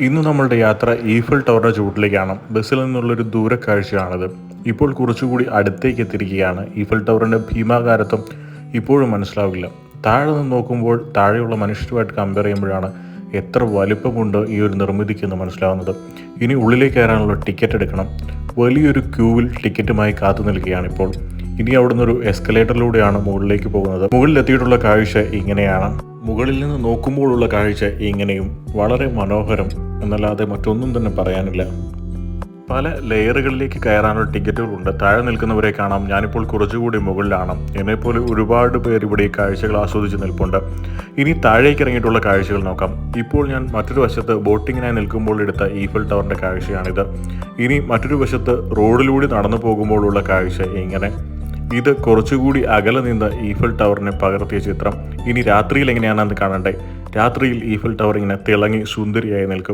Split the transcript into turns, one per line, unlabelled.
ഇന്ന് നമ്മളുടെ യാത്ര ഈഫൽ ടവറിൻ്റെ ചുവട്ടിലേക്കാണ്. ബസ്സിൽ നിന്നുള്ളൊരു ദൂരക്കാഴ്ചയാണിത്. ഇപ്പോൾ കുറച്ചുകൂടി അടുത്തേക്ക് എത്തിയിരിക്കുകയാണ്. ഈഫൽ ടവറിൻ്റെ ഭീമാകാരത്വം ഇപ്പോഴും മനസ്സിലാവില്ല. താഴെ നിന്ന് നോക്കുമ്പോൾ താഴെയുള്ള മനുഷ്യരുമായിട്ട് കമ്പയർ ചെയ്യുമ്പോഴാണ് എത്ര വലിപ്പമുണ്ട് ഈ ഒരു നിർമ്മിതിക്കെന്ന് മനസ്സിലാവുന്നത്. ഇനി ഉള്ളിലേക്ക് കയറാനുള്ള ടിക്കറ്റ് എടുക്കണം. വലിയൊരു ക്യൂവിൽ ടിക്കറ്റുമായി കാത്തു നിൽക്കുകയാണിപ്പോൾ. ഇനി അവിടുന്ന് ഒരു എസ്കലേറ്ററിലൂടെയാണ് മുകളിലേക്ക് പോകുന്നത്. മുകളിലെത്തിയിട്ടുള്ള കാഴ്ച ഇങ്ങനെയാണ്. മുകളിൽ നിന്ന് നോക്കുമ്പോഴുള്ള കാഴ്ച ഇങ്ങനെയും വളരെ മനോഹരം എന്നല്ലാതെ മറ്റൊന്നും തന്നെ പറയാനില്ല. പല ലെയറുകളിലേക്ക് കയറാനുള്ള ടിക്കറ്റുകളുണ്ട്. താഴെ നിൽക്കുന്നവരെ കാണാം. ഞാനിപ്പോൾ കുറച്ചുകൂടി മുകളിലാണ്. എന്നെപ്പോലെ ഒരുപാട് പേർ ഇവിടെ ഈ കാഴ്ചകൾ ആസ്വദിച്ച് നിൽപ്പുണ്ട്. ഇനി താഴേക്ക് ഇറങ്ങിയിട്ടുള്ള കാഴ്ചകൾ നോക്കാം. ഇപ്പോൾ ഞാൻ മറ്റൊരു വശത്ത് ബോട്ടിങ്ങിനായി നിൽക്കുമ്പോൾ എടുത്ത ഈഫൽ ടവറിൻ്റെ കാഴ്ചയാണിത്. ഇനി മറ്റൊരു വശത്ത് റോഡിലൂടെ നടന്നു പോകുമ്പോഴുള്ള കാഴ്ച ഇങ്ങനെ. ഇത് കുറച്ചുകൂടി അകലെ നിന്ന് ഈഫൽ ടവറിനെ പകർത്തിയ ചിത്രം. ഇനി രാത്രിയിൽ എങ്ങനെയാണെന്ന് കാണണ്ടേ. രാത്രിയിൽ ഈഫൽ ടവർ ഇങ്ങനെ തിളങ്ങി സുന്ദരിയായി നിൽക്കും.